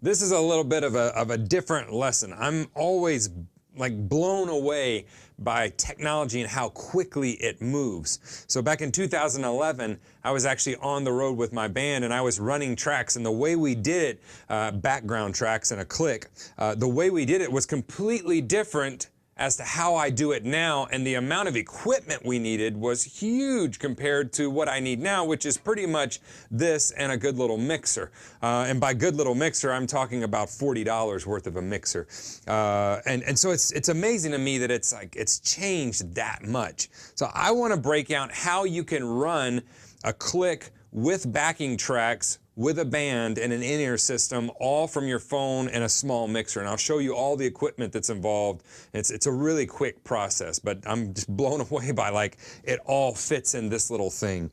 this is a little bit of a different lesson. I'm always like blown away by technology and how quickly it moves. So back in 2011, I was actually on the road with my band and I was running tracks, and the way we did it, background tracks and a click, the way we did it was completely different as to how I do it now, and the amount of equipment we needed was huge compared to what I need now, which is pretty much this and a good little mixer. And by good little mixer, I'm talking about $40 worth of a mixer. And so it's amazing to me that it's changed that much. So I want to break out how you can run a click with backing tracks with a band and an in-ear system, all from your phone and a small mixer. And I'll show you all the equipment that's involved. It's a really quick process, but I'm just blown away by like it all fits in this little thing.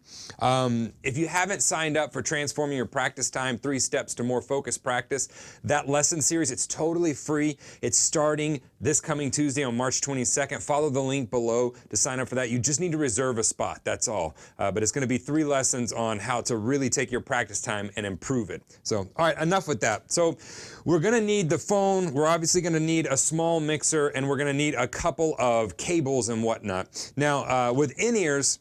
If you haven't signed up for Transforming Your Practice Time, 3 Steps to More Focused Practice, that lesson series, it's totally free. It's starting this coming Tuesday on March 22nd. Follow the link below to sign up for that. You just need to reserve a spot, that's all. But it's gonna be 3 lessons on how to really take your practice time and improve it. So, all right, enough with that. So we're gonna need the phone, we're obviously gonna need a small mixer, and we're gonna need a couple of cables and whatnot. Now, with in-ears,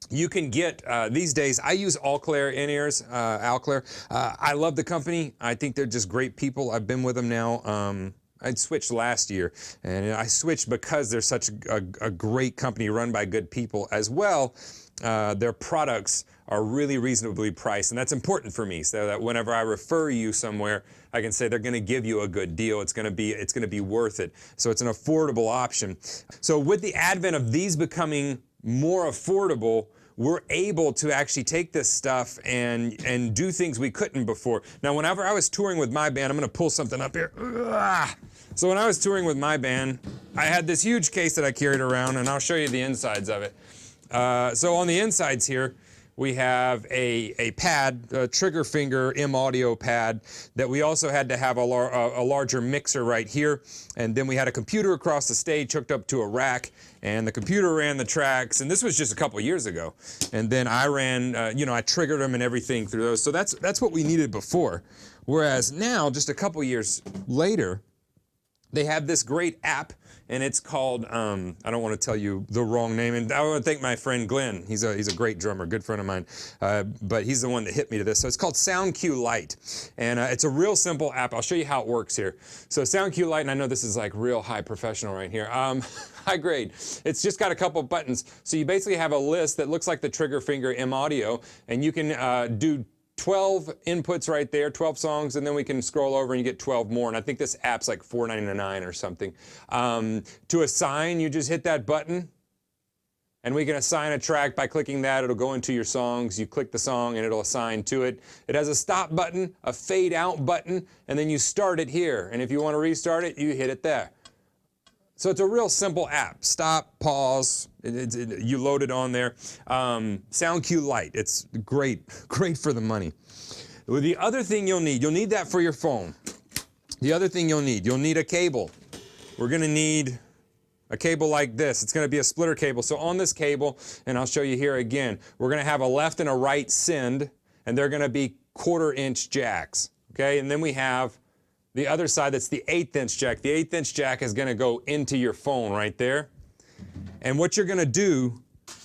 you can get, these days, I use Alclair in-ears, Alclair. I love the company. I think they're just great people. I've been with them now. I switched last year, and I switched because they're such a great company run by good people as well. Their products are really reasonably priced, and that's important for me, so that whenever I refer you somewhere, I can say they're going to give you a good deal. It's going to be worth it. So it's an affordable option. So with the advent of these becoming more affordable, we're able to actually take this stuff and do things we couldn't before. Now, whenever I was touring with my band, I'm going to pull something up here. So when I was touring with my band, I had this huge case that I carried around, and I'll show you the insides of it. So on the insides here, we have a pad, a trigger finger M-Audio pad, that we also had to have a larger mixer right here. And then we had a computer across the stage hooked up to a rack, and the computer ran the tracks, and this was just a couple years ago. And then I ran, you know, I triggered them and everything through those. So that's what we needed before. Whereas now, just a couple years later, they have this great app, and it's called, I don't want to tell you the wrong name, and I want to thank my friend Glenn. He's a great drummer, good friend of mine, but he's the one that hit me to this. So it's called SoundQ Lite, and it's a real simple app. I'll show you how it works here. So SoundQ Lite, and I know this is like real high professional right here, high grade. It's just got a couple buttons. So you basically have a list that looks like the trigger finger M-Audio, and you can do 12 inputs right there, 12 songs, and then we can scroll over and you get 12 more. And I think this app's like $4.99 or something. To assign, you just hit that button, and we can assign a track by clicking that. It'll go into your songs. You click the song and it'll assign to it. It has a stop button, a fade out button, and then you start it here. And if you want to restart it, you hit it there. So it's a real simple app. Stop, pause, you load it on there. SoundQ Lite, it's great for the money. Well, the other thing you'll need that for your phone. The other thing you'll need a cable. We're gonna need a cable like this. It's gonna be a splitter cable. So on this cable, and I'll show you here again, we're gonna have a left and a right send, and they're gonna be 1/4-inch jacks, okay? And then we have the other side, that's the 1/8-inch jack. The 1/8-inch jack is gonna go into your phone right there. And what you're gonna do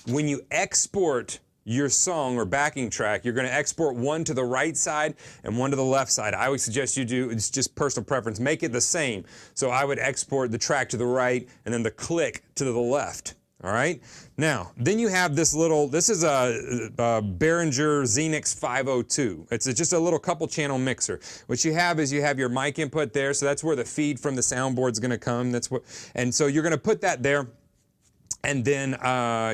when you export your song or backing track, you're gonna export one to the right side and one to the left side. I would suggest you do, it's just personal preference, make it the same. So I would export the track to the right and then the click to the left. All right, now, then you have this little, this is a Behringer Xenix 502. It's just a little couple channel mixer. What you have is you have your mic input there, so that's where the feed from the soundboard's gonna come. And so you're gonna put that there, and then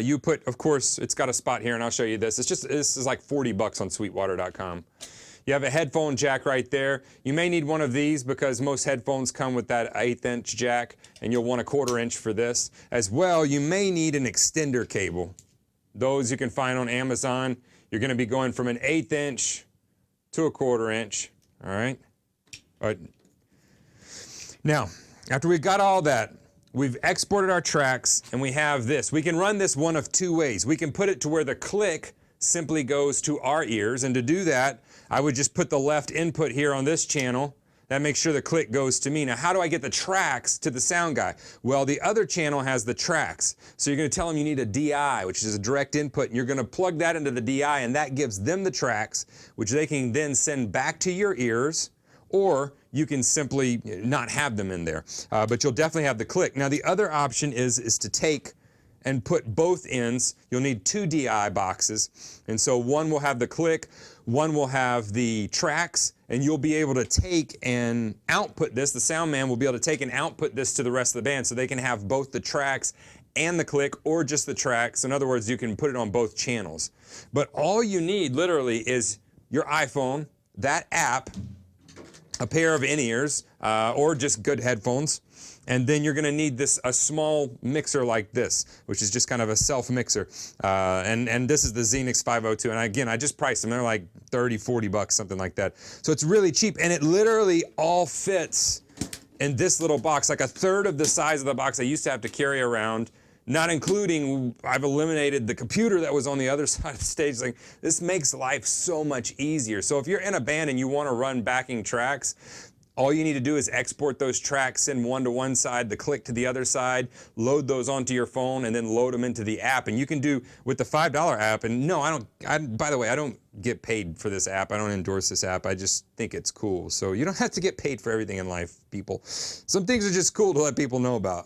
you put, of course, it's got a spot here, and I'll show you this. This is like 40 bucks on sweetwater.com. You have a headphone jack right there. You may need one of these because most headphones come with that 1/8-inch jack, and you'll want a 1/4-inch for this. As well, you may need an extender cable. Those you can find on Amazon. You're gonna be going from an 1/8-inch to a 1/4-inch, all right? Now, after we've got all that, we've exported our tracks, and we have this. We can run this one of 2 ways. We can put it to where the click simply goes to our ears, and to do that, I would just put the left input here on this channel, That makes sure the click goes to me. Now, how do I get the tracks to the sound guy? Well, the other channel has the tracks. So you're gonna tell them you need a DI, which is a direct input, and you're gonna plug that into the DI, and that gives them the tracks, which they can then send back to your ears, or you can simply not have them in there. But you'll definitely have the click. Now, the other option is to take and put both ends. You'll need 2 DI boxes. And so one will have the click, one will have the tracks, and you'll be able to take and output this. The sound man will be able to take and output this to the rest of the band so they can have both the tracks and the click, or just the tracks. In other words, you can put it on both channels. But all you need literally is your iPhone, that app, a pair of in-ears, or just good headphones. And then you're gonna need a small mixer like this, which is just kind of a self-mixer. And this is the Xenix 502. And again, I just priced them. They're like 30, 40 bucks, something like that. So it's really cheap, and it literally all fits in this little box, like a third of the size of the box I used to have to carry around, not including, I've eliminated the computer that was on the other side of the stage. Like, this makes life so much easier. So if you're in a band and you wanna run backing tracks, all you need to do is export those tracks, send one to one side, the click to the other side, load those onto your phone, and then load them into the app. And you can do with the $5 app, and no, by the way, I don't get paid for this app. I don't endorse this app. I just think it's cool. So you don't have to get paid for everything in life, people. Some things are just cool to let people know about.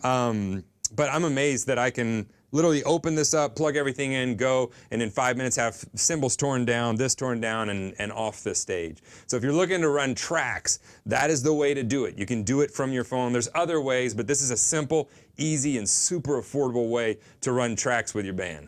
But I'm amazed that I can literally open this up, plug everything in, go, and in 5 minutes have cymbals torn down, this torn down, and off the stage. So if you're looking to run tracks, that is the way to do it. You can do it from your phone. There's other ways, but this is a simple, easy, and super affordable way to run tracks with your band.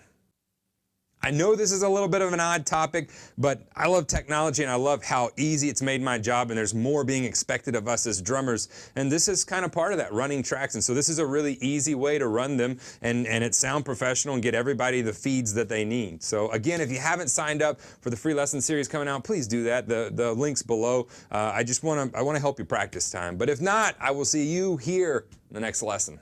I know this is a little bit of an odd topic, but I love technology and I love how easy it's made my job, and there's more being expected of us as drummers. And this is kind of part of that, running tracks. And so this is a really easy way to run them and it sound professional and get everybody the feeds that they need. So again, if you haven't signed up for the free lesson series coming out, please do that. The link's below. I want to help you practice time. But if not, I will see you here in the next lesson.